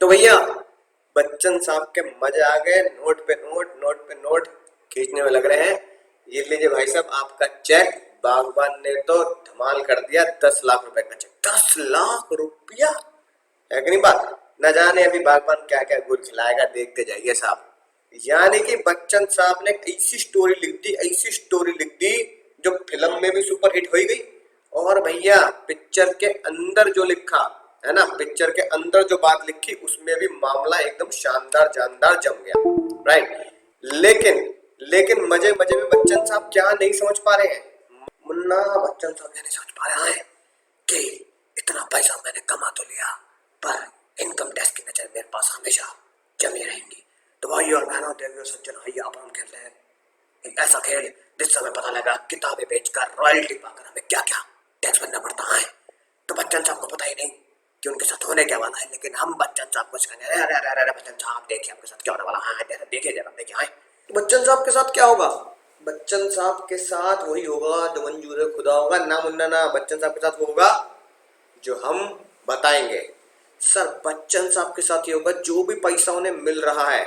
तो भैया बच्चन साहब के मजे आ गए। नोट पे नोट, नोट पे नोट खींचने में लग रहे हैं। ये लीजिए भाई साहब आपका चेक। बागबान ने तो धमाल कर दिया, 10 लाख रुपए का चेक। 10 लाख रुपया है कि नहीं बात। न जाने अभी बागबान क्या क्या गुल खिलाएगा, देखते जाइए साहब। यानी कि बच्चन साहब ने ऐसी स्टोरी लिख दी, ऐसी स्टोरी लिख दी जो फिल्म में भी सुपर हिट हो गई। और भैया पिक्चर के अंदर जो लिखा है ना, पिक्चर के अंदर जो बात लिखी उसमें भी मामला एकदम शानदार जानदार जम गया। राइट। लेकिन लेकिन मजे मजे में बच्चन साहब क्या नहीं समझ पा रहे हैं। मुन्ना बच्चन साहब ये नहीं समझ पा रहे हैं कि इतना पैसा मैंने कमा तो लिया, पर इनकम टैक्स की नजर मेरे पास हमेशा जमी रहेंगी। तो भाई और बहनों, देवियों सज्जन, आइए आप हम खेल रहे हैं एक ऐसा खेल जिससे हमें पता लगा किताबें बेचकर रॉयल्टी पाकर हमें क्या क्या टैक्स भरना पड़ता है। तो बच्चन साहब को पता ही नहीं कि उनके साथ होने क्या वाला है, लेकिन हम बच्चन साहब को सिखाएंगे। अरे अरे अरे अरे बच्चन साहब देखिए आपके साथ क्या होने वाला है, देखिए जरा देखिए। हाँ, तो बच्चन साहब के साथ क्या होगा? बच्चन साहब के साथ वही होगा जो मंजूर खुदा होगा ना मुन्ना ना। बच्चन साहब के साथ वो होगा जो हम बताएंगे। सर बच्चन साहब के साथ ये होगा जो भी पैसा उन्हें मिल रहा है,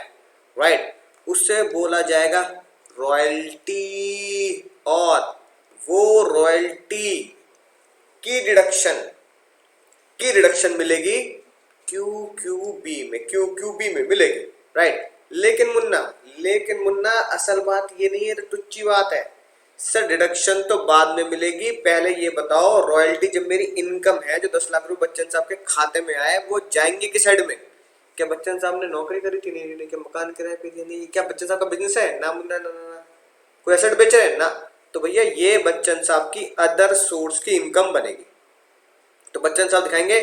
राइट, उससे बोला जाएगा रॉयल्टी। और वो रॉयल्टी की डिडक्शन मिलेगी क्यू क्यू बी में, क्यू क्यू बी में मिलेगी। राइट। लेकिन मुन्ना असल बात ये नहीं है, तो तुच्छी बात है। सर डिडक्शन तो बाद में मिलेगी, पहले ये बताओ रॉयल्टी जब मेरी इनकम है जो 10 लाख रुपए बच्चन साहब के खाते में आए, वो जाएंगे किस साइड में? क्या बच्चन साहब ने नौकरी करी थी? नहीं नहीं। क्या मकान किराए पे दिया? नहीं। क्या बच्चन साहब का बिजनेस है? ना मुन्ना ना, ना, ना। कोई एसेट बेच रहे हैं ना। तो भैया ये बच्चन साहब की अदर सोर्स की इनकम बनेगी। तो बच्चन साहब दिखाएंगे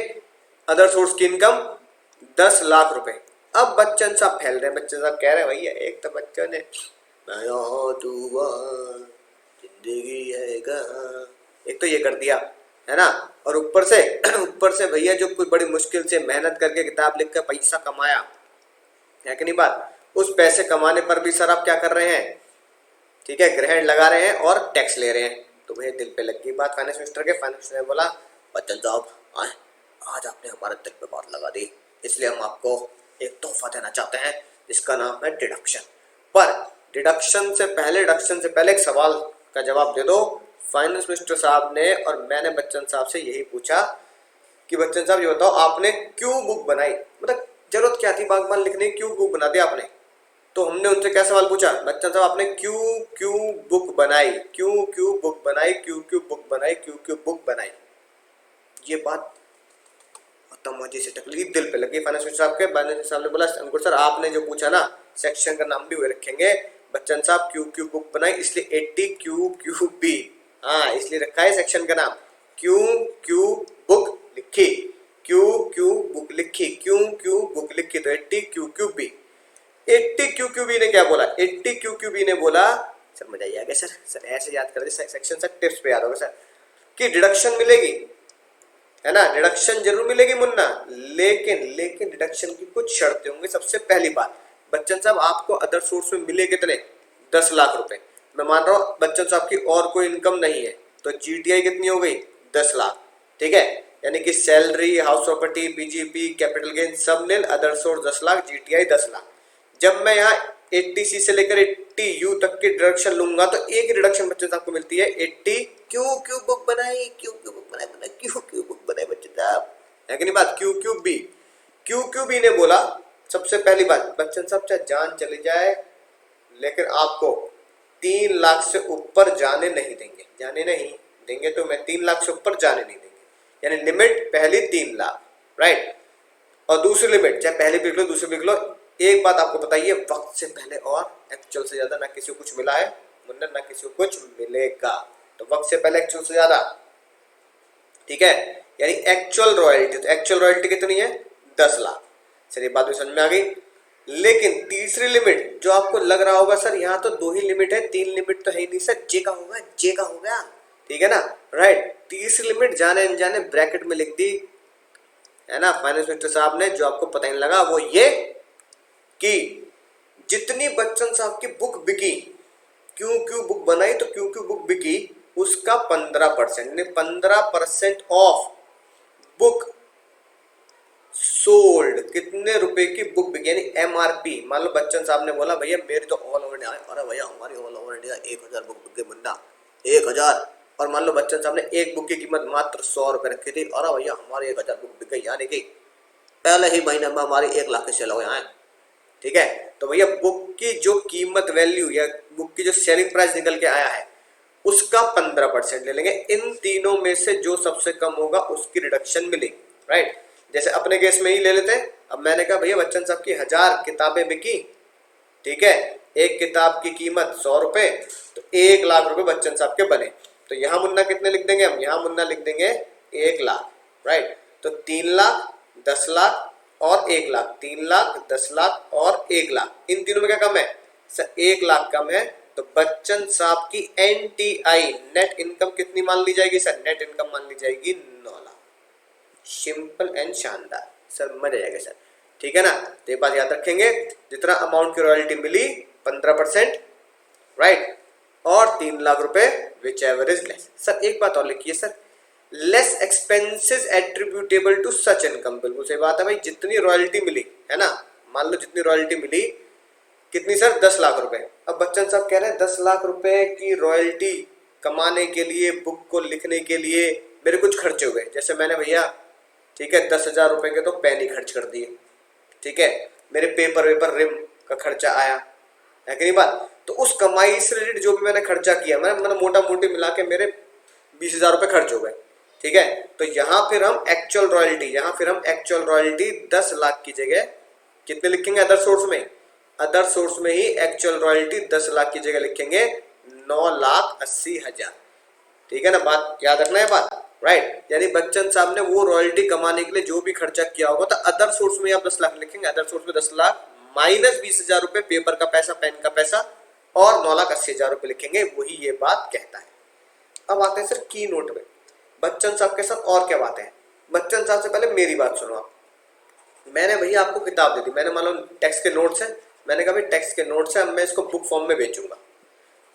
अदर सोर्स की इनकम 10 लाख रुपए। अब बच्चन साहब फैल रहे हैं, बच्चन साहब कह रहे हैं भैया एक तो बच्चों ने जिंदगी है कहाँ, एक तो ये कर दिया है ना। और ऊपर से भैया जो कोई बड़ी मुश्किल से मेहनत करके किताब लिख कर पैसा कमाया है कि नहीं बात, उस पैसे कमाने पर भी सर आप क्या कर रहे हैं? ठीक है, ग्रहण लगा रहे हैं और टैक्स ले रहे हैं। तो भैया दिल पे लग गई बात फाइनेंस मिनिस्टर के। फाइनेंस मिनिस्टर ने बोला बच्चन साहब आज आपने हमारे दिल पे बात लगा दी, इसलिए हम आपको एक तोहफा देना चाहते हैं जिसका नाम है डिडक्शन। पर डिडक्शन से पहले एक सवाल का जवाब दे दो। फाइनेंस मिनिस्टर साहब ने और मैंने बच्चन साहब से यही पूछा कि बच्चन साहब ये बताओ आपने क्यों बुक बनाई, मतलब जरूरत क्या थी बागबान लिखने की, क्यों बुक बना दिया आपने? तो हमने उनसे क्या सवाल पूछा, बच्चन साहब आपने क्यों क्यों बुक बनाई, क्यों क्यों बुक बनाई, क्यों क्यों बुक बनाई, क्यों क्यों बुक बनाई? ये बात तमाची से टकली दिल पे लगी फाइनेंस मिनिस्टर साहब के। फाइनेंस साहब ने बोला अंकुर सर आपने जो पूछा ना, सेक्शन का नाम भी वही रखेंगे, बच्चन साहब क्यू क्यू बुक बनाई, इसलिए 80 क्यू क्यू बी। हाँ, इसलिए रखा है सेक्शन का नाम, क्यू क्यू बुक लिखी, क्यू क्यू बुक लिखी, क्यू क्यू बुक लिखी, तो 80 Q Q B. 80 Q Q B ने क्या बोला? 80 क्यू क्यू बी ने बोला, सर मजा ही आ गया सर ऐसे याद कर दे सेक्शन, सर टिप्स पे याद होगा सर, कि डिडक्शन मिलेगी है ना, डिडक्शन जरूर मिलेगी मुन्ना, लेकिन डिडक्शन की कुछ शर्तें होंगी। सबसे पहली बात, बच्चन साहब आपको अदर सोर्स में मिले कितने? 10 लाख रुपए। मैं मान रहा हूं बच्चन साहब की और कोई इनकम नहीं है, तो जीटीआई कितनी हो गई? 10 लाख। ठीक है, यानी कि salary, house property, PGP, capital gain सब nil, other source 10 lakh, GTI 10 lakh. जब मैं यहाँ 80C से लेकर 80U तक की डिडक्शन लूंगा तो एक डिडक्शन बच्चन साहब को मिलती है 80 क्यों क्यों बुक बनाई, क्यों क्यों बुक बनाई, क्यों क्यों बुक बनाई बच्चन साहब, है कि नहीं बात? Q Q B. Q Q B ने बोला सबसे पहली बात, बच्चन साहब चाहे जान चली जाए लेकिन आपको 3 लाख से ऊपर जाने नहीं देंगे, जाने नहीं देंगे, तो मैं 3 लाख से ऊपर जाने नहीं देंगे। यानी लिमिट पहली 3 लाख, राइट। और दूसरी लिमिट चाहे पहले भी लिख लो दूसरी भी लिख लो, एक बात आपको बताइए, वक्त से पहले और एक्चुअल से ज्यादा ना किसी को कुछ मिला है मुन्ना, ना किसी को कुछ मिलेगा। तो वक्त से पहले एक्चुअल से ज्यादा, ठीक है, यानी एक्चुअल रॉयल्टी। तो एक्चुअल रॉयल्टी कितनी है? 10 लाख। सर ये बात भी समझ में आ गई। लेकिन तीसरी लिमिट जो आपको लग रहा होगा सर यहाँ तो 2 ही लिमिट है, 3 लिमिट तो है ही नहीं सर, जे का होगा, जे का होगा, ठीक है ना, राइट। तीसरी लिमिट जाने अनजाने ब्रैकेट में लिख दी है ना फाइनेंस मिनिस्टर साहब ने, जो आपको पता ही लगा, वो ये कि जितनी बच्चन साहब की बुक बिकी, क्यों क्यों बुक बनाई तो क्यों क्यों बुक बिकी, उसका 15%, 15% ऑफ बुक सोल्ड, कितने रुपए की बुक बिकी, यानी एमआरपी। मान लो बच्चन साहब ने बोला भैया मेरी तो ऑल ओवर इंडिया, अरे भैया हमारी ऑल ओवर इंडिया 1000 बुक बिके बंदा, 1000। और मान लो बच्चन साहब ने एक बुक की कीमत मात्र 100 रुपए रखी थी, अरे भैया हमारी 1000 बुक बिक गई, यानी कि पहले ही महीने में हमारी 1 लाख की सेल हो यहाँ। ठीक है, तो भैया बुक की जो कीमत वैल्यू या बुक की जो सेलिंग प्राइस निकल के आया है उसका 15% ले लेंगे। इन तीनों में से जो सबसे कम होगा उसकी रिडक्शन मिलेगी, राइट। जैसे अपने केस में ही ले लेते हैं। अब मैंने कहा भैया बच्चन साहब की 1000 किताबें बिकी, ठीक है, एक किताब की कीमत 100 रुपए, तो 1 लाख रुपए बच्चन साहब के बने। तो यहाँ मुन्ना कितने लिख देंगे हम, यहाँ मुन्ना लिख देंगे 1 लाख, राइट। तो 3 लाख, 10 लाख और 1 लाख, 3 लाख, 10 लाख और 1 लाख, इन तीनों में क्या कम है सर, 1 लाख कम है। तो बच्चन साहब की एनटीआई नेट इनकम कितनी मान ली जाएगी सर, नेट इनकम मान ली जाएगी 9 लाख। सिंपल एंड शानदार सर, मजा आएगा सर, ठीक है ना। तो ये बात याद रखेंगे, जितना अमाउंट की रॉयल्टी मिली 15%, राइट, और 3 लाख रुपए whichever is less. Sir एक बात और लिखिए sir, less expenses attributable to such income. बिल्कुल सही बात है भाई, जितनी रॉयल्टी मिली है ना, मान लो जितनी रॉयल्टी मिली, कितनी सर, 10 लाख रुपए। अब बच्चन साहब कह रहे हैं 10 लाख रुपए की रॉयल्टी कमाने के लिए, बुक को लिखने के लिए मेरे कुछ खर्चे हुए। जैसे मैंने भैया, ठीक है, 10,000 रुपए के तो पेन ही खर्च कर दिए, ठीक है, मेरे पेपर वेपर रिम का खर्चा आया है कि नहीं बात। तो उस कमाई से रिलेटेड जो भी मैंने खर्चा किया, मैंने मोटा मोटी मिला के मेरे 20,000 रुपए खर्च हो गए, ठीक है। तो यहाँ फिर हम एक्चुअल रॉयल्टी 10 लाख की जगह कितने लिखेंगे, अदर सोर्स में, अदर सोर्स में ही एक्चुअल रॉयल्टी 10 लाख की जगह लिखेंगे 9,80,000, ठीक है ना। बात याद रखना है बात, राइट। यानी बच्चन साहब ने वो रॉयल्टी कमाने के लिए जो भी खर्चा किया होगा, तो अदर सोर्स में आप 10 लाख लिखेंगे, अदर सोर्स में 10 लाख माइनस 20,000 रुपए पेपर का पैसा, पेन का पैसा, और 9,80,000 रुपए लिखेंगे, वही ये बात कहता है। अब आते हैं सर की नोट में, बच्चन साहब के साथ और क्या बातें हैं। बच्चन साहब से पहले मेरी बात सुनो आप। मैंने भैया आपको किताब दे दी, मैंने मान लो टेक्स्ट के नोट्स हैं, मैंने कहा भाई टेक्स्ट के नोट्स हैं, अब मैं इसको बुक फॉर्म में बेचूंगा।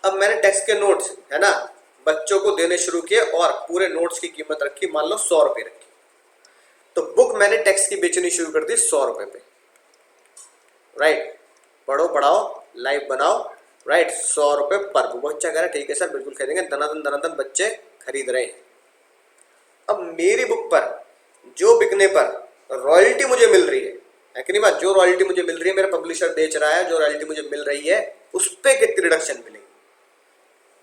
अब मैंने टेक्स्ट के नोट्स है ना बच्चों को देने शुरू किए, और पूरे नोट्स की कीमत रखी मान लो 100 रुपए रखी। तो बुक मैंने टेक्स्ट की बेचनी शुरू कर दी 100 रुपए पे, राइट। पढ़ो पढ़ाओ लाइव बनाओ, राइट, 100 रुपए पर बुक। बच्चा कह रहा है ठीक है सर बिल्कुल खरीदेंगे, दनादन बच्चे खरीद रहे हैं। अब मेरी बुक पर जो बिकने पर रॉयल्टी मुझे मिल रही है कि नहीं बात, जो रॉयल्टी मुझे मिल रही है, मेरा पब्लिशर बेच रहा है, जो रॉयल्टी मुझे मिल रही है उस पर कितनी रिडक्शन मिलेगी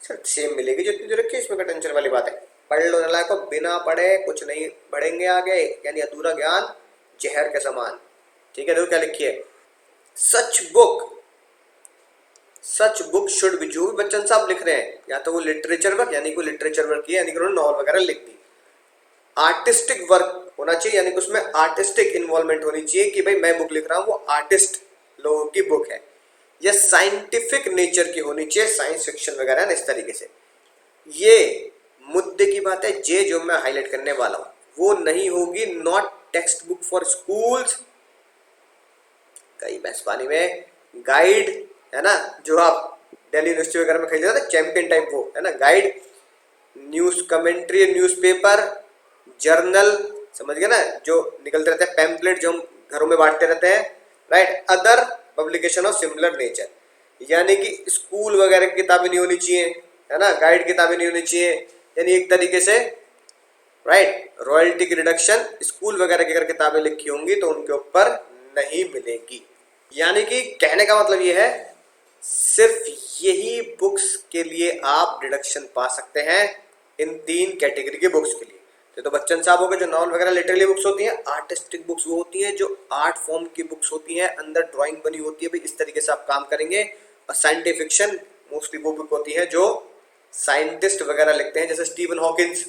सर, सेम मिलेगी जितनी जो रखी है, इसमें टेंशन वाली बात है। पढ़ लो नलायक को, बिना पढ़े कुछ नहीं बढ़ेंगे आगे, यानी अधूरा ज्ञान जहर के समान, ठीक है। देखो क्या लिखी है, सच बुक शुड बी, जो भी बच्चन साहब लिख रहे हैं, या तो वो लिटरेचर वर्क, यानी कोई लिटरेचर वर्क किया, यानी कि उन्होंने नॉवल वगैरह लिख दी। आर्टिस्टिक वर्क होना चाहिए, यानी कि उसमें आर्टिस्टिक इन्वॉल्वमेंट होनी चाहिए कि भाई मैं बुक लिख रहा हूँ वो आर्टिस्ट लोगों की बुक है, या साइंटिफिक नेचर की होनी चाहिए, साइंस फिक्शन वगैरह ना, इस तरीके से। ये मुद्दे की बात है, जे जो मैं हाईलाइट करने वाला हूँ वो नहीं होगी, not text book for schools. कई बहस पानी में गाइड है ना, जो आप दिल्ली यूनिवर्सिटी वगैरह में खरीदते थे चैंपियन टाइप, वो है ना guide, news commentary, newspaper, journal, समझ गए ना, जो निकलते रहते हैं, पैम्पलेट जो हम घरों में बांटते रहते हैं, right, other publication of similar nature, यानी कि स्कूल वगैरह की किताबें नहीं होनी चाहिए, है ना, गाइड किताबें नहीं होनी चाहिए, यानी एक तरीके से, राइट, रॉयल्टी की रिडक्शन स्कूल वगैरह की अगर किताबें लिखी होंगी तो उनके ऊपर नहीं मिलेगी। यानी कि कहने का मतलब ये है, सिर्फ यही बुक्स के लिए आप डिडक्शन पा सकते हैं, इन 3 कैटेगरी की बुक्स के लिए। तो बच्चन साहब हो गए जो नॉवल वगैरह लिटरेरी बुक्स होती हैं, आर्टिस्टिक बुक्स वो होती हैं जो आर्ट फॉर्म की बुक्स होती हैं, अंदर ड्राइंग बनी होती है, भाई इस तरीके से आप काम करेंगे। और साइंटिफिक फिक्शन मोस्टली वो बुक होती है जो साइंटिस्ट वगैरह लिखते हैं, जैसे स्टीवन हॉकिंस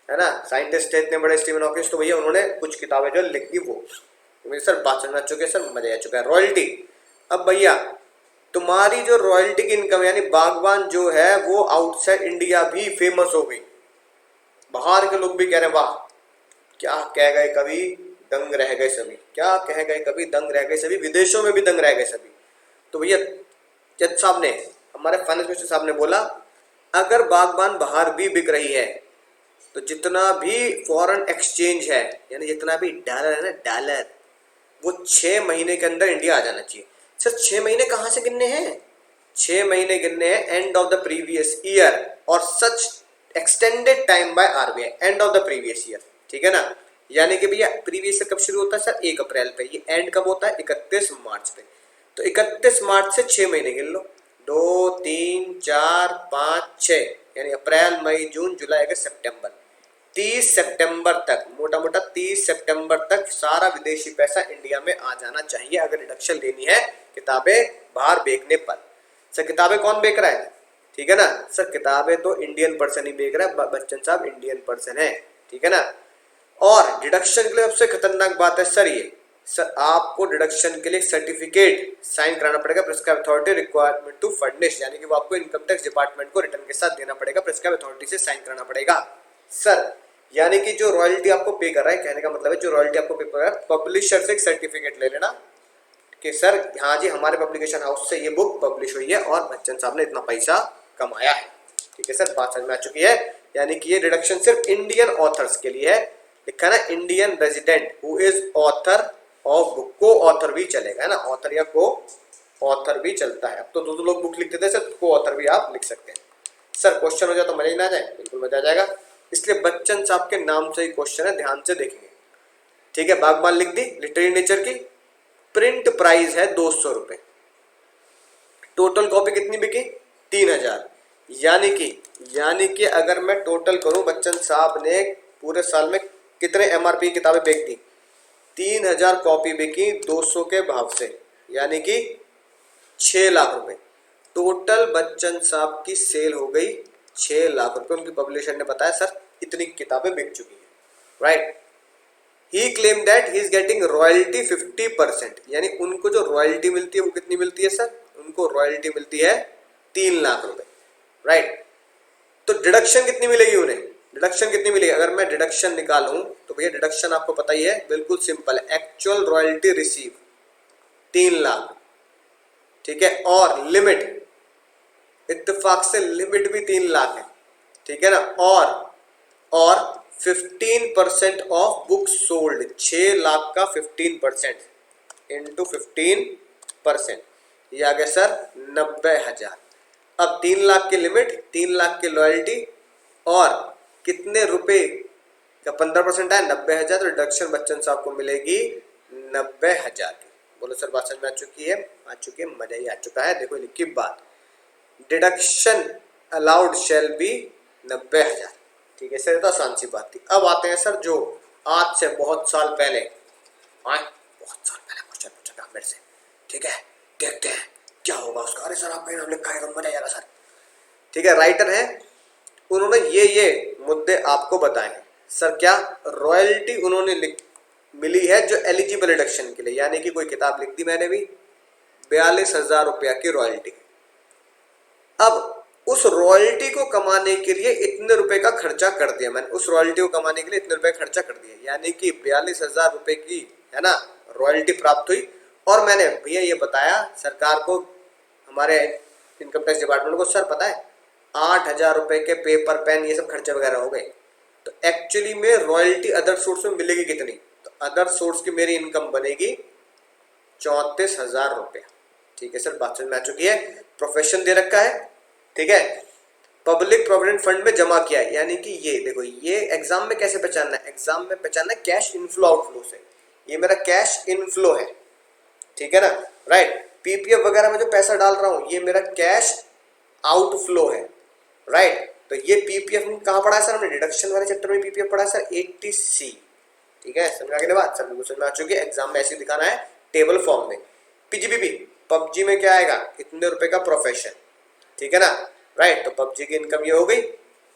है ना, साइंटिस्ट है इतने बड़े स्टीवन हॉकिंस, तो भैया उन्होंने कुछ किताबें जो लिख दी वो। तो मेरे सर बात समझ चुके सर, मजा आ चुका है। रॉयल्टी, अब भैया तुम्हारी जो रॉयल्टी की इनकम यानी बागबान जो है वो आउटसाइड इंडिया भी फेमस हो गई, बाहर के लोग भी कह रहे हैं वाह क्या कह गए कभी, दंग रह गए सभी, क्या कह गए कभी, दंग रह गए सभी, विदेशों में भी दंग रह गए सभी। तो भैया जज साहब ने, हमारे फाइनेंस मिनिस्टर साहब ने बोला अगर बागबान बाहर भी बिक रही है तो जितना भी फॉरेन एक्सचेंज है, यानी जितना भी डॉलर है ना, डॉलर, वो 6 महीने के अंदर इंडिया आ जाना चाहिए। सर 6 महीने कहाँ से गिनने हैं? 6 महीने गिनने हैं end of the previous year और such extended time by RBI, end of the previous year, ठीक है ना। यानी कि भैया प्रीवियस से कब शुरू होता है सर? 1 अप्रैल पे। ये एंड कब होता है? 31 मार्च पे। तो 31 मार्च से 6 महीने गिन लो, 2 3 4 5 6, यानी अप्रैल मई जून जुलाई अगस्त सितंबर। 30 सितंबर तक, मोटा मोटा 30 सितंबर तक सारा विदेशी पैसा इंडिया में आ जाना चाहिए अगर रिडक्शन लेनी है किताबें बाहर बेचने पर। सर किताबें कौन बेच रहा है? ठीक है ना सर, किताबें तो इंडियन पर्सन ही बेच रहा है, बच्चन साहब इंडियन पर्सन है, ठीक है ना। और डिडक्शन के लिए सबसे खतरनाक बात है सर ये, सर आपको डिडक्शन के लिए सर्टिफिकेट साइन कराना पड़ेगा, prescribe authority requirement to furnish, यानी कि वो आपको इनकम टैक्स डिपार्टमेंट को रिटर्न के साथ देना पड़ेगा, प्रिस्क्राइब अथॉरिटी से साइन कराना पड़ेगा सर। यानी कि जो रॉयल्टी आपको पे कर रहा है, कहने का मतलब है जो रॉयल्टी आपको पे कर रहा है, पब्लिशर से एक सर्टिफिकेट ले लेना कि सर हाँ जी हमारे पब्लिकेशन हाउस से ये बुक पब्लिश हुई है और बच्चन साहब ने इतना पैसा कमाया है, ठीक है सर, बात समझ में आ चुकी है। यानी कि ये रिडक्शन सिर्फ इंडियन ऑथर्स के लिए है, लिखा ना Indian resident who is author of book, को ऑथर भी चलेगा, है ना, ऑथर या को ऑथर भी चलता है। अब तो दो लोग बुक लिखते थे सर, को ऑथर भी आप लिख सकते हैं सर। क्वेश्चन हो जाए तो मजा ही ना आ जाए? बिल्कुल मजा आ जाएगा, इसलिए बच्चन साहब के नाम से ही क्वेश्चन है, ध्यान से देखेंगे, ठीक है। बागबान लिख दी, लिटरेरी नेचर की। प्रिंट प्राइस है 200 रुपए, टोटल कॉपी कितनी बिकी? 3000। यानी कि अगर मैं टोटल करूं, बच्चन साहब ने पूरे साल में कितने एमआरपी किताबें बेच दी? 3000 कॉपी बिकी 200 के भाव से, यानी कि 6 लाख रुपए टोटल बच्चन साहब की सेल हो गई। 6 लाख रुपए उनकी पब्लिशर ने बताया सर इतनी किताबें बिक चुकी हैं, right. He claim that he is getting royalty 50%, यानी उनको जो रॉयल्टी मिलती है वो कितनी मिलती है सर? उनको रॉयल्टी मिलती है 3 लाख रुपए, राइट। तो डिडक्शन कितनी मिलेगी उन्हें? डिडक्शन कितनी मिलेगी? अगर मैं डिडक्शन निकालूं तो भैया डिडक्शन आपको पता ही है, बिल्कुल सिंपल है, एक्चुअल रॉयल्टी रिसीव 3 लाख, ठीक है, और लिमिट इत्तेफाक से लिमिट भी 3 लाख है, ठीक है ना। और 15% ऑफ बुक सोल्ड, 6 लाख का 15% इंटू 15%, ये आ गया सर 90,000। अब 3 लाख की लिमिट, 3 लाख की लॉयल्टी और कितने रुपए का 15% है? 90,000। तो रिडक्शन बच्चन साहब को मिलेगी 90,000 की। बोलो सर बात समझ में आ चुकी है? आ चुकी है, मजा ही आ चुका है। देखो लिखी बात, डिडक्शन अलाउड शेल बी 90,000, ठीक है सर, तो आसान सी बात थी। अब आते हैं सर जो आज से बहुत साल पहले, बहुत साल पहले क्वेश्चन पूछा मेरे से, ठीक है, देखते हैं क्या होगा उसका। अरे सर आपका नाम लिखा है तो मजा आएगा सर, ठीक है। राइटर है, उन्होंने ये मुद्दे आपको बताए हैं सर। क्या रॉयल्टी उन्होंने मिली है जो एलिजिबल रिडक्शन के लिए, यानी कि कोई किताब लिख दी मैंने भी, 42,000 रुपया की रॉयल्टी। अब उस रॉयल्टी को कमाने के लिए इतने रुपए का खर्चा कर दिया मैंने, उस रॉयल्टी को कमाने के लिए इतने रुपए खर्चा कर दिया, यानी कि 42,000 रुपए की, है ना, रॉयल्टी प्राप्त हुई। और मैंने भैया ये बताया सरकार को, हमारे इनकम टैक्स डिपार्टमेंट को, सर पता है 8,000 रुपए के पेपर पेन ये सब खर्चे वगैरह हो गए। तो एक्चुअली में रॉयल्टी अदर सोर्स में मिलेगी कितनी? तो अदर सोर्स की मेरी इनकम बनेगी 34,000 रुपया, ठीक है सर, बात समझ में आ चुकी है। प्रोफेशन दे रखा है, ठीक है, पब्लिक प्रोविडेंट फंड में जमा किया है, यानी कि ये देखो, ये एग्जाम में कैसे पहचानना है? एग्जाम में पहचानना है कैश इनफ्लो आउटफ्लो से, ये मेरा कैश इनफ्लो है, ठीक है ना, राइट। पीपीएफ वगैरह में जो पैसा डाल रहा हूं ये मेरा कैश आउटफ्लो है, राइट। तो ये पीपीएफ कहां पढ़ा है सर हमने? डिडक्शन वाले चैप्टर में पीपीएफ पढ़ा है सर, 80C, ठीक है, समझ आगे बात, सब बिल्कुल समझ में आ चुकी है। एग्जाम में ऐसे दिखाना है टेबल फॉर्म में। पीजीबीपी, पबजी में क्या आएगा? इतने रुपए का प्रोफेशन, ठीक है ना, राइट। तो पबजी की इनकम ये हो गई,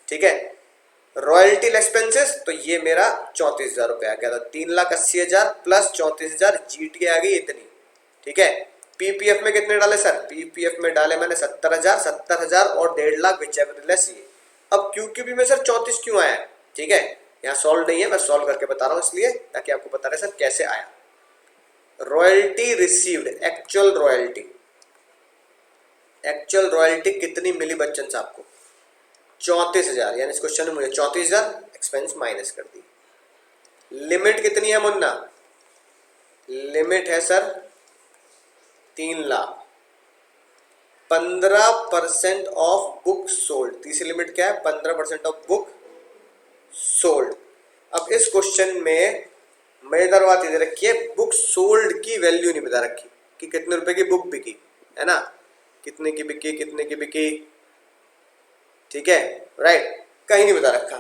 ठीक है। रॉयल्टी एक्सपेंसेस, तो ये मेरा 34,000 रुपए आ गया था, 3,80,000 प्लस 34,000 जीटी आ गई इतनी, ठीक है। पीपीएफ में कितने डाले सर? पीपीएफ में डाले मैंने 70,000 और 1.5 लाख विचेवरलेस ये। अब क्यूक्यूबी में सर 34 क्यों आया? ठीक है, यहाँ सॉल्व नहीं है, मैं सॉल्व करके बता रहा हूँ इसलिए, ताकि आपको बता रहे सर कैसे आया। रॉयल्टी रिसीव्ड, एक्चुअल रॉयल्टी कितनी मिली बच्चन साहब को? 34,000, यानी इस क्वेश्चन में मुझे 34,000 एक्सपेंस माइनस कर दी। लिमिट कितनी है मुन्ना? लिमिट है sir 3 lakh. 15% of book sold, तीसरी लिमिट क्या है? 15% ऑफ बुक सोल्ड। अब इस क्वेश्चन में मजेदार बात ये दे रखी है, बुक सोल्ड की वैल्यू नहीं बता रखी कि कितने रुपए की बुक बिकी, है ना, कितने की बिकी, कितने की बिकी, ठीक है, राइट, कहीं नहीं बता रखा।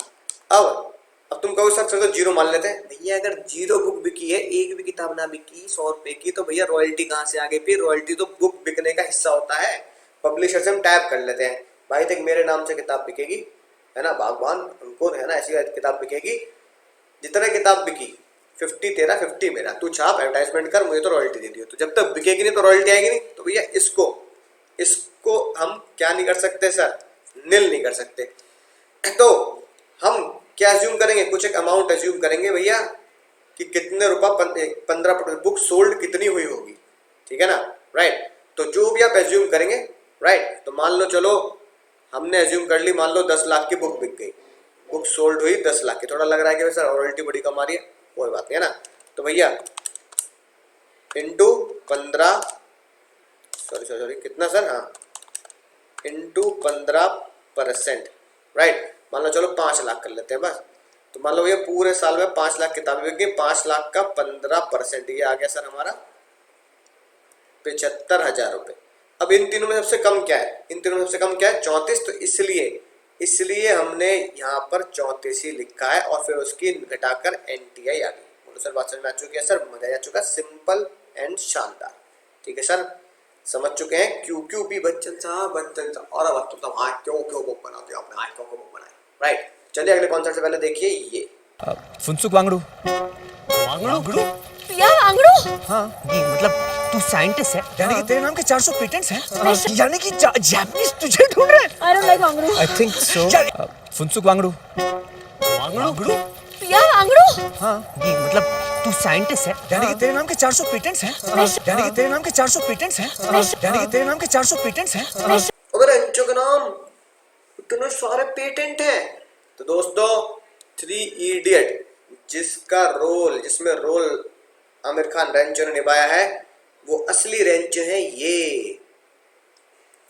अब तुम कहो सर चलो जीरो मान लेते हैं। भैया अगर जीरो बुक बिकी है, एक भी किताब ना बिकी 100 रुपए की, तो भैया रॉयल्टी कहाँ से आ गई? फिर रॉयल्टी तो बुक बिकने का हिस्सा होता है। पब्लिशर से हम टैप कर लेते हैं, भाई देख मेरे नाम से किताब बिकेगी, है ना, बागबान उनको है ना ऐसी किताब बिकेगी, जितने किताब बिकी 50 तेरा 50 मेरा, तू छाप एडवर्टाइजमेंट कर, मुझे तो रॉयल्टी दे दियो। तो जब तक बिकेगी नहीं तो रॉयल्टी आएगी नहीं। तो भैया इसको हम क्या नहीं कर सकते सर? निल नहीं कर सकते। तो हम क्या एज्यूम करेंगे? कुछ एक अमाउंट एज्यूम करेंगे भैया कि कितने रुपया 15% बुक सोल्ड कितनी हुई होगी, ठीक है ना, राइट। तो जो भी आप एज्यूम करेंगे, राइट, तो मान लो चलो हमने एज्यूम कर ली, मान लो 10 लाख की बुक बिक गई, बुक सोल्ड हुई 10 लाख की। थोड़ा लग रहा है कि सर रॉयल्टी बड़ी कम आ रही है, कोई बात नहीं है ना। तो भैया इंटू 15, सॉरी कितना सर, हाँ, इंटू 15%, राइट। मान लो चलो 5 लाख कर लेते हैं बस। तो मान लो ये पूरे साल में 5 लाख किताबें बिक गई, 5 लाख का 15%, ये आ गया सर हमारा 75,000 रुपये। अब इन तीनों में सबसे कम क्या है? इन तीनों में सबसे कम क्या है? 34। तो इसलिए हमने यहाँ पर 34 ही लिखा है और फिर उसकी घटाकर NTI आ गई। बोलो सर बात समझ में आ चुकी है? सर मजा आ चुका, सिंपल एंड शानदार, ठीक है सर, समझ चुके हैं। QQP बच्चन साहब। और अब तो आज क्यों बुक बनाते हो आपने? आज क्यों बुक बनाए, राइट। चलिए अगले कॉन्सेप्ट से पहले देखिए ये फुनसुक वांगडू। वांगडू? या वांगडू? हाँ, ये मतलब तू साइंटिस्ट है, यानी कि तेरे नाम के 400 पेटेंट्स हैं, यानी कि जापानीज तुझे ढूंढ रहे हैं। I don't like Wangdu. I think so. Phunsukh Wangdu. Wangdu? या वांगडू? हाँ, ये मतलब तू साइंटिस्ट है, यानी कि तेरे नाम के 400 पेटेंट्स हैं, यानी कि तेरे नाम के 400 पेटेंट्स हैं, यानी कि तेरे नाम के 400 पेटेंट्स हैं। अगर अंचो के नाम इतने सारे पेटेंट हैं, तो दोस्तों 3 इडियट जिसमें रोल आमिर खान रेंचो ने निभाया है, वो असली रेंचो है ये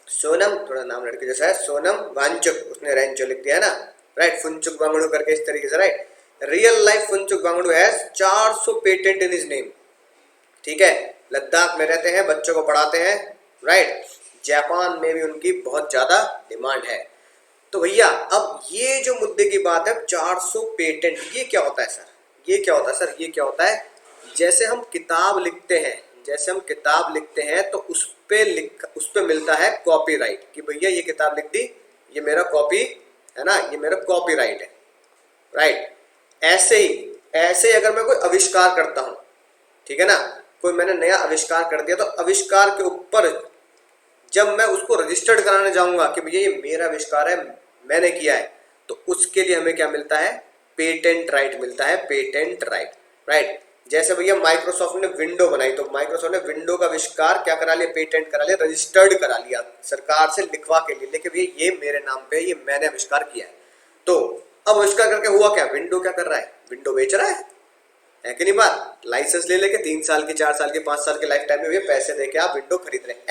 सोनम, थोड़ा नाम लड़के जैसा है, सोनम वांगचुक, उसने रेंचो लिख दिया है ना, राइट। फुनचुक वांगडू करके इस तरीके से, right. Real life Phunsukh Wangdu has 400 patent in his name, ठीक है। लद्दाख में रहते हैं, बच्चों को पढ़ाते हैं, राइट। जापान में भी उनकी बहुत ज्यादा डिमांड है। तो भैया अब ये जो मुद्दे की बात है, 400 पेटेंट, ये क्या होता है सर? ये क्या होता है सर? ये क्या होता है? जैसे हम किताब लिखते हैं तो उस पे मिलता है कॉपीराइट, कि भैया ये किताब लिख दी, ये मेरा कॉपी है ना, ये मेरा कॉपीराइट है, राइट। ऐसे ही अगर मैं कोई आविष्कार करता हूं, ठीक है ना, कोई मैंने नया आविष्कार कर दिया, तो आविष्कार के ऊपर जब मैं उसको रजिस्टर्ड कराने जाऊंगा कि भैया ये मेरा आविष्कार है, मैंने किया है, तो उसके लिए हमें क्या मिलता है? पेटेंट राइट मिलता है, पेटेंट राइट, राइट। जैसे भैया माइक्रोसॉफ्ट ने विंडो बनाई, तो माइक्रोसॉफ्ट ने विंडो का आविष्कार क्या करा लिया? पेटेंट करा लिया, रजिस्टर्ड करा लिया सरकार से लिखवा के लिए, लेकिन भैया ये मेरे नाम पे, ये मैंने आविष्कार किया है। तो अब आविष्कार करके हुआ क्या? विंडो क्या कर रहा है? विंडो बेच रहा है कि नहीं बात? लाइसेंस ले लेके 3 साल के, 4 साल के, 5 साल के लाइफ टाइम में भैया पैसे देके आप विंडो खरीद रहे हैं।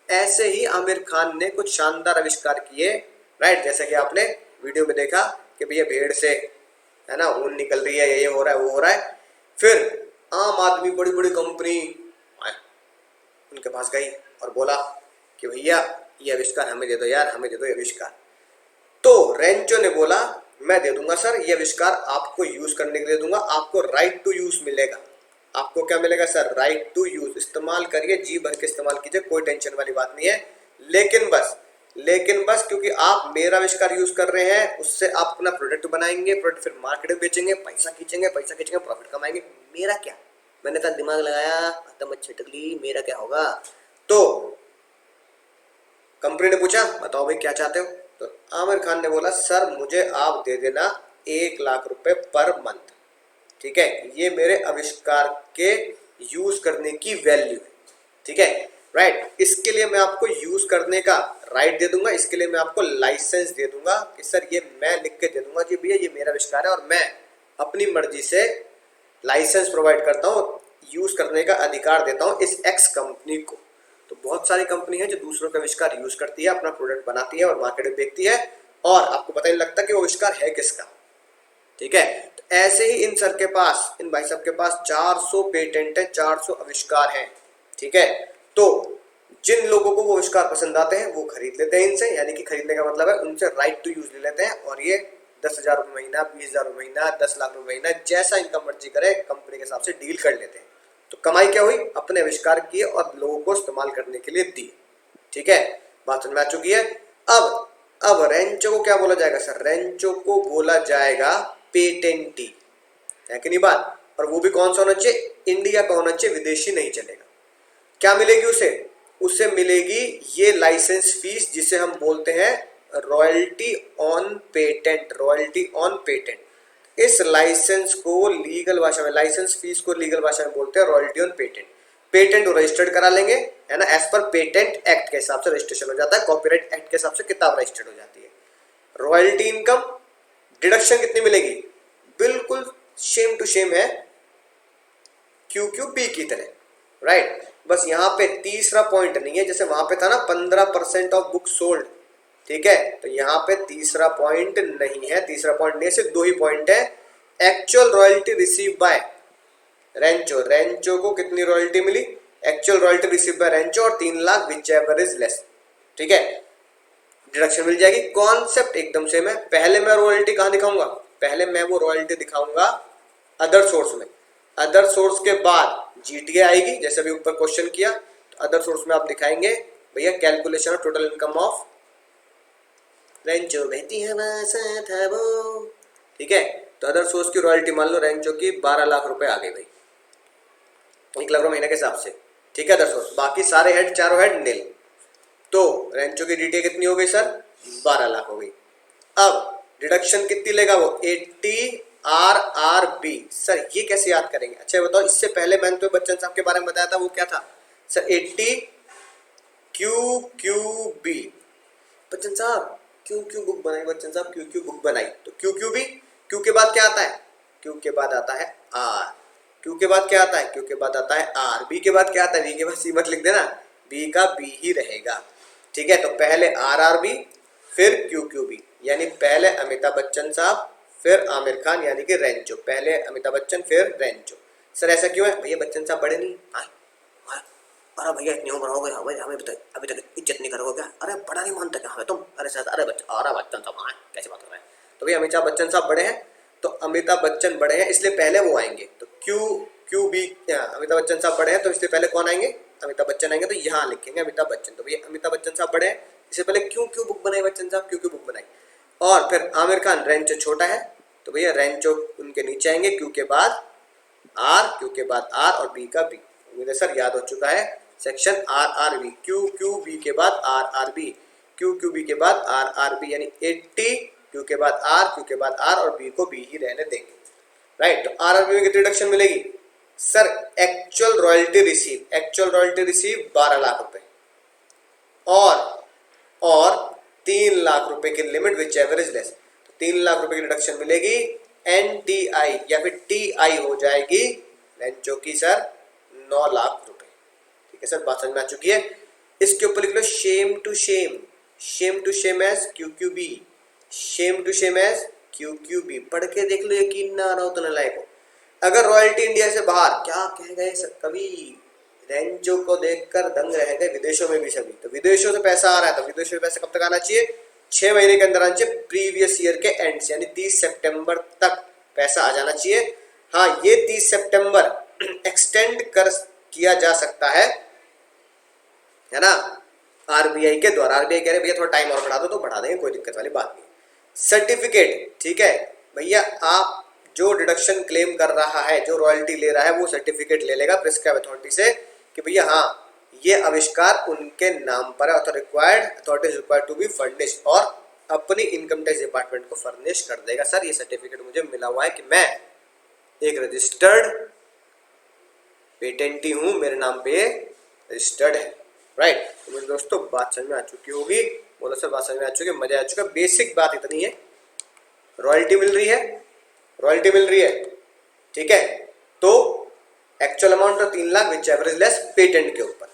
ऐसे ही आमिर खान ने कुछ शानदार आविष्कार किए, राइट। जैसे कि आपने वीडियो में देखा कि भैया भेड़ से है ना ऊन निकल रही है, ये हो रहा है, वो हो रहा है। फिर आम आदमी, बड़ी बड़ी कंपनी उनके पास गई और बोला कि भैया ये आविष्कार हमें दे दो यार, हमें दे दो ये आविष्कार। तो रेंचो ने बोला मैं दे दूंगा सर, ये आविष्कार आपको यूज करने के लिए दूंगा, आपको राइट टू यूज मिलेगा। आपको क्या मिलेगा सर? राइट टू यूज, इस्तेमाल करिए, जी भर के इस्तेमाल कीजिए, कोई टेंशन वाली बात नहीं है। लेकिन बस क्योंकि आप मेरा आविष्कार यूज कर रहे हैं, उससे आप अपना प्रोडक्ट बनाएंगे, प्रोडक्ट फिर मार्केट में बेचेंगे, पैसा खींचेंगे, प्रॉफिट कमाएंगे। मेरा क्या? मैंने कहा दिमाग लगाया, मत छिटक ली, मेरा क्या होगा? तो कंपनी ने पूछा बताओ भाई क्या चाहते हो? तो आमिर खान ने बोला सर मुझे आप दे देना 1 लाख रुपए पर मंथ, ठीक है, ये मेरे आविष्कार के यूज करने की वैल्यू है, ठीक है। राइट। इसके लिए मैं आपको यूज करने का राइट दे दूंगा, इसके लिए मैं आपको लाइसेंस दे दूंगा कि सर ये मैं लिख के दे दूंगा कि भैया ये मेरा आविष्कार है और मैं अपनी मर्जी से लाइसेंस प्रोवाइड करता हूँ, यूज करने का अधिकार देता हूँ इस एक्स कंपनी को। तो बहुत सारी कंपनी है जो दूसरों का आविष्कार यूज करती है, अपना प्रोडक्ट बनाती है और मार्केट में बेचती है और आपको पता नहीं लगता कि वो आविष्कार है किसका। ठीक है, तो ऐसे ही इन सर के पास, इन भाई साहब के पास 400 पेटेंट है, 400 आविष्कार हैं। ठीक है, तो जिन लोगों को वो आविष्कार पसंद आते हैं वो खरीद लेते हैं इनसे, यानी कि खरीदने का मतलब है उनसे राइट टू यूज ले लेते हैं और ये 10,000 रुपये महीना, 20,000 रुपये महीना, 10 लाख रुपये महीना, जैसा इनका मर्जी करे कंपनी के हिसाब से डील कर लेते हैं। तो कमाई क्या हुई, अपने आविष्कार किए और लोगों को इस्तेमाल करने के लिए दिए। ठीक है, बात समझ में आ चुकी है। अब रेंचो को क्या बोला जाएगा सर, रेंचो को बोला जाएगा पेटेंटी, है कि नहीं बात। और वो भी कौन सा होना चाहिए, इंडिया का होना चाहिए, विदेशी नहीं चलेगा। क्या मिलेगी उसे मिलेगी ये लाइसेंस फीस जिसे हम बोलते हैं royalty on patent, royalty on patent. इस लाइसेंस को लीगल भाषा में, लाइसेंस फीस को लीगल भाषा में बोलते हैं रॉयल्टी ऑन पेटेंट। पेटेंट वो रजिस्टर्ड करा लेंगे, है ना, एज पर पेटेंट एक्ट के हिसाब से रजिस्ट्रेशन हो जाता है, कॉपीराइट एक्ट के हिसाब से किताब रजिस्टर्ड हो जाती है। रॉयल्टी इनकम डिडक्शन कितनी मिलेगी, बिल्कुल सेम टू सेम है QQB की तरह, राइट। बस यहाँ पे तीसरा पॉइंट नहीं है, जैसे वहां पे था ना 15% ऑफ बुक सोल्ड। ठीक है, तो यहाँ पे तीसरा पॉइंट नहीं है, तीसरा पॉइंट नहीं है, सिर्फ दो ही पॉइंट है। Actual royalty receive by Rancho, Rancho को कितनी रॉयल्टी मिली, actual royalty receive by Rancho और 3 lakh whichever is less. ठीक है, डिडक्शन मिल जाएगी। कॉन्सेप्ट एकदम सेम है। पहले मैं रॉयल्टी कहाँ दिखाऊंगा, पहले मैं वो रॉयल्टी दिखाऊंगा अदर सोर्स में, अदर सोर्स के बाद जीटीए आएगी, जैसे अभी ऊपर क्वेश्चन किया। तो अदर सोर्स में आप दिखाएंगे भैया calculation of total income of Rancho बहती है था वो। ठीक है, तो अदर सोर्स की रॉयल्टी मान लो रेंचो की 12 लाख रुपए आ गई भाई, 1 लाख रुपए महीने के हिसाब से। ठीक है, अदर सोर्स, बाकी सारे हेड, चारों हेड नील। तो रेंचो की डीटीए कितनी हो गई सर, 12 लाख हो गई। अब डिडक्शन कितनी लेगा वो, 80 RRB। सर ये कैसे याद करेंगे, अच्छा बताओ। इससे पहले मैंने तो बच्चन साहब के बारे में बताया था, वो क्या था सर, 80 QQB। बच्चन साहब क्यों बुक बनाई, बच्चन साहब क्यों बुक बनाई, तो QQB, क्यू के बाद क्या आता है, क्यू के बाद आता है R, क्यू के बाद क्या आता है, क्यू के बाद आता है R, B के बाद क्या आता है, B के बाद C मत लिख देना, B का B ही रहेगा। ठीक है, तो पहले RRB फिर QQB, यानी पहले अमिताभ बच्चन साहब फिर आमिर खान, यानी कि रेंचो, पहले अमिताभ बच्चन फिर रेंचो। सर ऐसा क्यों है भैया, बच्चन साहब बड़े नहीं, अरे भैया इतनी उम्र हो गई, हमें अभी तक इज्जत नहीं करोगे क्या, अरे बड़ा नहीं मानता क्या हमें तुम, अरे सर अरे बच्चन साहब कैसे बात कर रहे हैं। तो भैया अमिताभ बच्चन साहब बड़े हैं, तो अमिताभ बच्चन बड़े हैं इसलिए पहले वो आएंगे। तो QQB, अमिताभ बच्चन साहब बड़े हैं तो इसलिए पहले कौन आएंगे, अमिताभ बच्चन आएंगे, तो यहाँ लिखेंगे अमिताभ बच्चन। तो भैया अमिताभ बच्चन साहब बड़े हैं, इससे पहले क्यों बुक बनाई बच्चन साहब, क्यों बुक बनाई। और फिर आमिर खान, रेंचो छोटा है तो भैया रेंचो उनके नीचे आएंगे, क्यू के बाद R, क्यू के बाद R और B का B। उम्मीद है सर याद हो चुका है सेक्शन RRB, QQB के बाद RRB, QQB के बाद RRB, यानी 80 क्यू के बाद R, क्यू के बाद R और B को B ही रहने देंगे, राइट। तो RRB में कितनी रिडक्शन मिलेगी sir, actual royalty receive 12 lakh रुपए और 3 लाख रुपए की limit which ever is less. 3 lakh रुपए की रिडक्शन मिलेगी। NTI या फिर TI हो जाएगी रेंचो की सर 9 लाख रुपए। ठीक है सर, बात समझ में आ चुकी है। इसके ऊपर लिख लो same to same as QQB, same to same as QQB। पढ़ के देख लो, यकीन ना आ रहा हो तो नालायक हो। अगर रॉयल्टी इंडिया से बाहर, क्या कह गए सर, कभी रेंचो को देखकर दंग रह गए, विदेशों में भी सभी। तो विदेशों से पैसा आ रहा है, तो विदेशों में पैसा कब तक आना चाहिए, 6 महीने के अंदर आना चाहिए, प्रीवियस ईयर के एंड से, यानी 30 सितंबर तक पैसा आ जाना चाहिए। हाँ, ये 30 सितंबर एक्सटेंड किया जा सकता है ना, RBI के द्वारा। RBI कह रहे भैया थोड़ा टाइम और बढ़ा दो, तो बढ़ा देंगे, कोई दिक्कत वाली बात नहीं। सर्टिफिकेट, ठीक है भैया, आप जो डिडक्शन क्लेम कर रहा है, जो रॉयल्टी ले रहा है, वो सर्टिफिकेट ले लेगा प्रिस्क्राइब अथॉरिटी से कि भैया हाँ ये आविष्कार उनके नाम पर है, authorities required to be furnish, और अपनी इनकम टैक्स डिपार्टमेंट को फर्निश कर देगा। सर ये सर्टिफिकेट मुझे मिला हुआ है कि मैं एक रजिस्टर्ड पेटेंटी हूं, मेरे नाम पे रजिस्टर्ड है। राइट। तो मेरे दोस्तों बात समझ में आ चुकी होगी, बोलो सर बात समझ में आ चुकी है, मजा आ चुका। बेसिक बात इतनी है, रॉयल्टी मिल रही है, रॉयल्टी मिल रही है, ठीक है। तो actual amount of 3 lakh which average less patent के ऊपर।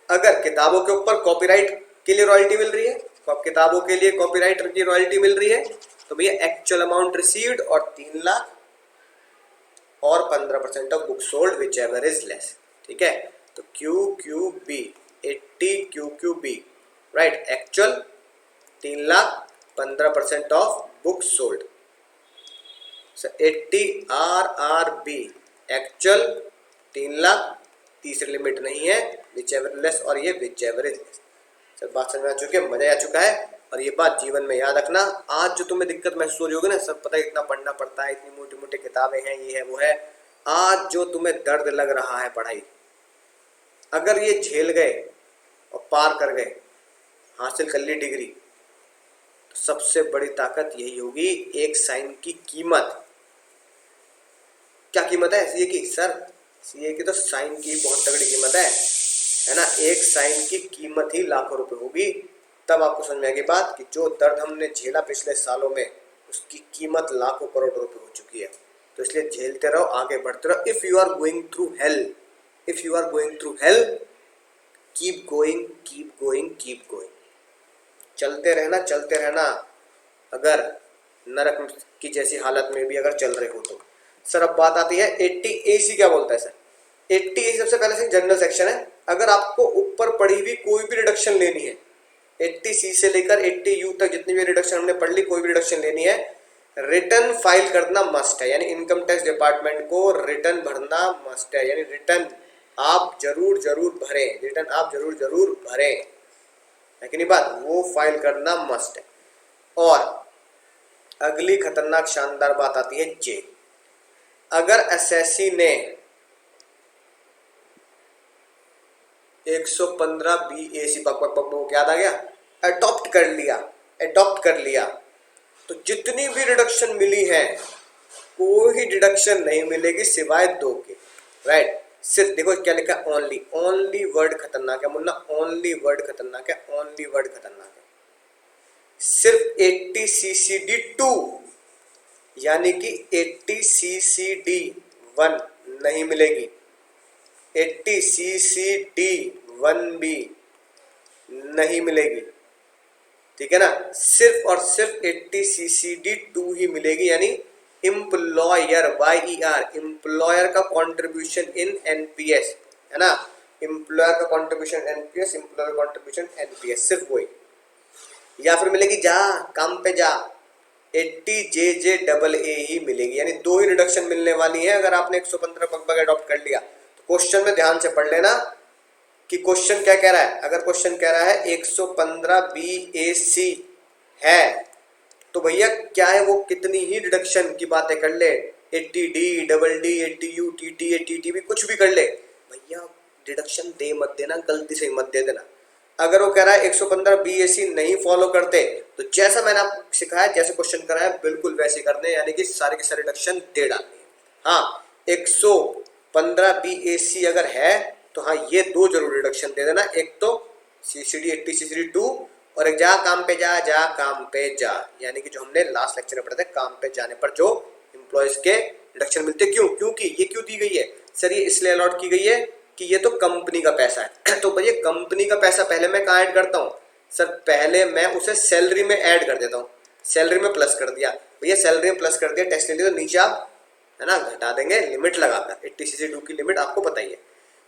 अगर किताबों के ऊपर कॉपीराइट के लिए रॉयल्टी मिल रही है, किताबों के लिए कॉपीराइट की रॉयल्टी मिल रही है, तो भैया एक्चुअल अमाउंट रिसीव्ड और 3 लाख और 15% of book sold which ever is less, ठीक है। तो QQB 80 QQB, right. Actual 3 lakh 15% of book sold, 80 RRB actual 3 lakh, तीसरी लिमिट नहीं है, विच एवर लेस, और ये विच एवर इज लेस। सब बात समझ में आ चुकी है, मजा आ चुका है। और ये बात जीवन में याद रखना। आज जो तुम्हें दिक्कत महसूस हो रही होगी ना, सब पता है इतना पढ़ना पड़ता है, इतनी मोटी मोटी किताबें हैं, ये है वो है। आज जो तुम्हें दर्द लग रहा है पढ़ाई, अगर ये झेल गए और पार कर गए, हासिल कर ली डिग्री, तो सबसे बड़ी ताकत यही होगी, एक साइन की कीमत। क्या कीमत है सीए की? सर सीए की तो साइन की बहुत तगड़ी कीमत है ना। एक साइन की कीमत ही लाखों रुपए होगी। तब आपको समझ में आएगी बात कि जो दर्द हमने झेला पिछले सालों में, उसकी कीमत लाखों करोड़ रुपए हो चुकी है। तो इसलिए झेलते रहो, आगे बढ़ते रहो। If you are going through hell, if you are going through hell, keep going, keep going, keep going. चलते रहना, चलते रहना। अगर नरक की जैसी हालत में भी अगर चल रहे हो तो। सर अब बात आती है 80AC क्या बोलता है सर? 80AC सबसे पहले से जनरल सेक्शन है। अगर आपको ऊपर पड़ी हुई कोई भी रिडक्शन लेनी है, 80C से लेकर 80U तक जितनी भी रिडक्शन हमने पढ़ ली, कोई भी रिडक्शन लेनी है, रिटर्न फाइल करना मस्ट है। यानी इनकम टैक्स डिपार्टमेंट को रिटर्न भरना मस्ट है। यानी रिटर्न आप जरूर जरूर भरें, रिटर्न आप जरूर जरूर भरें, है कि नहीं बात? वो फाइल करना मस्ट है। और अगली खतरनाक शानदार बात आती है जे। अगर एसएससी ने 115 BAC याद आ गया, अडॉप्ट कर लिया, अडॉप्ट कर लिया, तो जितनी भी रिडक्शन मिली है, कोई डिडक्शन नहीं मिलेगी सिवाय 2 के, राइट। सिर्फ देखो क्या लिखा, ओनली, ओनली वर्ड खतरनाक है मुन्ना, ओनली वर्ड खतरनाक है, ओनली वर्ड खतरनाक है। सिर्फ 80 CCD 2 यानी कि 80 CCD 1 नहीं मिलेगी, 80 CCD 1B नहीं मिलेगी, ठीक है ना। सिर्फ और सिर्फ 80 CCD 2 ही मिलेगी। यानी एम्प्लॉयर, YER, एम्प्लॉयर का कंट्रीब्यूशन इन NPS, है ना। एम्प्लॉयर का contribution NPS, employer contribution NPS, सिर्फ वही। या फिर मिलेगी जा काम पे जा, 80 JJAA ही मिलेगी। यानी 2 ही रिडक्शन मिलने वाली है अगर आपने 115 बग अडॉप्ट कर लिया। तो क्वेश्चन में ध्यान से पढ़ लेना कि क्वेश्चन क्या कह रहा है। अगर क्वेश्चन कह रहा है 115 BAC है, तो भैया क्या है, वो कितनी ही डिडक्शन की बातें कर ले, 80D, DD, 80U, TT, TTB कुछ भी कर ले, भैया डिडक्शन दे मत देना, गलती से मत दे देना। अगर वो कह रहा है 115 BAC नहीं फॉलो करते, तो जैसा मैंने आपको सिखाया, जैसे क्वेश्चन कराया, बिल्कुल वैसे करने, यानी कि सारे के सारे डिडक्शन दे डालने। हाँ, 115 BAC अगर है तो हाँ ये 2 जरूर रिडक्शन दे देना। एक तो CCD 80 CCD 2 और एक जा काम पे जा, जा काम पे जा, यानी कि जो हमने लास्ट लेक्चर में पढ़ा था, काम पे जाने पर जो एम्प्लॉयज के रिडक्शन मिलते। क्यों? क्योंकि ये क्यों दी गई है सर? ये इसलिए अलॉट की गई है कि ये तो कंपनी का पैसा है। तो भैया कंपनी का पैसा पहले मैं कहाँ ऐड करता हूँ सर? पहले मैं उसे सैलरी में ऐड कर देता हूँ, सैलरी में प्लस कर दिया। भैया सैलरी में प्लस कर दिया, टैक्स ले लिया, तो नीचे आप है ना घटा देंगे लिमिट लगाकर, 80 CCD 2 की लिमिट आपको पता ही है।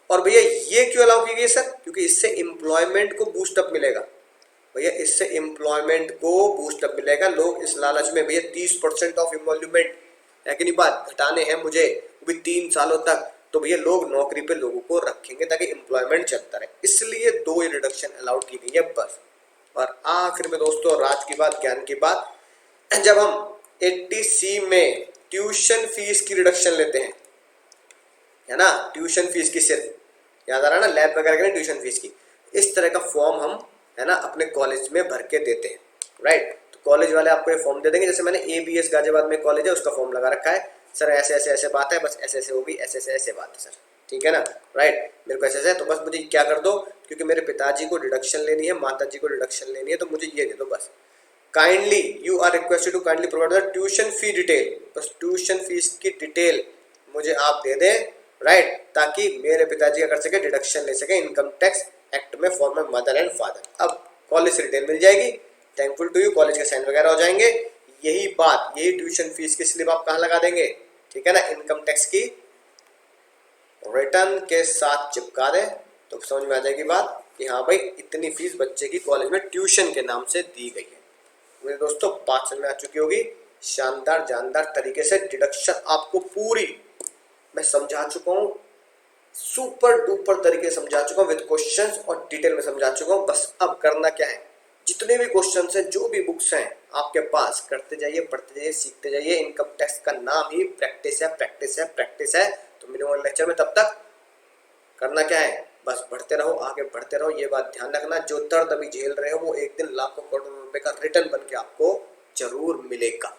और भैया ये क्यों अलाउ की गई सर? क्योंकि इससे एम्प्लॉयमेंट को बूस्टअप मिलेगा। भैया इससे एम्प्लॉयमेंट को बूस्टअप मिलेगा। लोग इस लालच में भैया 30% ऑफ एम्प्लॉयमेंट है कि नहीं बात, घटाने हैं मुझे भी 3 सालों तक, तो भैया लोग नौकरी पे लोगों को रखेंगे ताकि एम्प्लॉयमेंट चलता रहे, इसलिए 2 ही रिडक्शन अलाउड की गई है बस। और आखिर में दोस्तों राज की बात, ज्ञान की बात, जब हम 80C में ट्यूशन फीस की रिडक्शन लेते हैं, है ना, ट्यूशन फीस की, सिर्फ याद आ रहा है ना, लैब वगैरह के ट्यूशन फीस की, इस तरह का फॉर्म हम है ना अपने कॉलेज में भर के देते हैं, राइट। तो कॉलेज वाले आपको ये फॉर्म दे देंगे। जैसे मैंने ABS गाजियाबाद में कॉलेज है, उसका फॉर्म लगा रखा है, सर ऐसे ऐसे ऐसे बात है, बस ऐसे ऐसे होगी, ऐसे ऐसे ऐसे बात है सर, ठीक है ना, राइट। मेरे को ऐसे है तो बस मुझे क्या कर दो, क्योंकि मेरे पिताजी को डिडक्शन लेनी है, माता जी को डिडक्शन लेनी है, तो मुझे ये दे दो बस। Kindly you are requested to kindly provide the tuition fee detail, बस ट्यूशन फीस की डिटेल मुझे आप दे दें, राइट, ताकि मेरे पिताजी क्या कर सके, डिडक्शन ले सके इनकम टैक्स एक्ट में for my mother and father. अब कॉलेज से डिटेल मिल जाएगी, थैंकफुल टू यू, कॉलेज के साइन वगैरह हो जाएंगे। यही बात, यही ट्यूशन फीस की स्लिप आप कहाँ लगा देंगे, ठीक है ना, इनकम टैक्स की रिटर्न के साथ चिपका दें, तो समझ में आ जाएगी बात कि हाँ भाई इतनी फीस बच्चे की कॉलेज में ट्यूशन के नाम से दी गई है। मेरे दोस्तों बात समझ में आ चुकी होगी, शानदार जानदार तरीके से डिडक्शन आपको पूरी मैं समझा चुका हूँ, सुपर डुपर तरीके से समझा चुका हूँ, विद क्वेश्चंस और डिटेल में समझा चुका हूँ। बस अब करना क्या है, जितने भी क्वेश्चंस हैं, जो भी बुक्स हैं आपके पास, करते जाइए, पढ़ते जाइए, सीखते जाइए। इनकम टैक्स का नाम ही प्रैक्टिस है, प्रैक्टिस है, प्रैक्टिस है। तो मिलूंगा लेक्चर में, तब तक करना क्या है, बस बढ़ते रहो, आगे बढ़ते रहो। ये बात ध्यान रखना, जो दर्द अभी झेल रहे हो वो एक दिन लाखों करोड़ों रुपए का रिटर्न बन के आपको जरूर मिलेगा।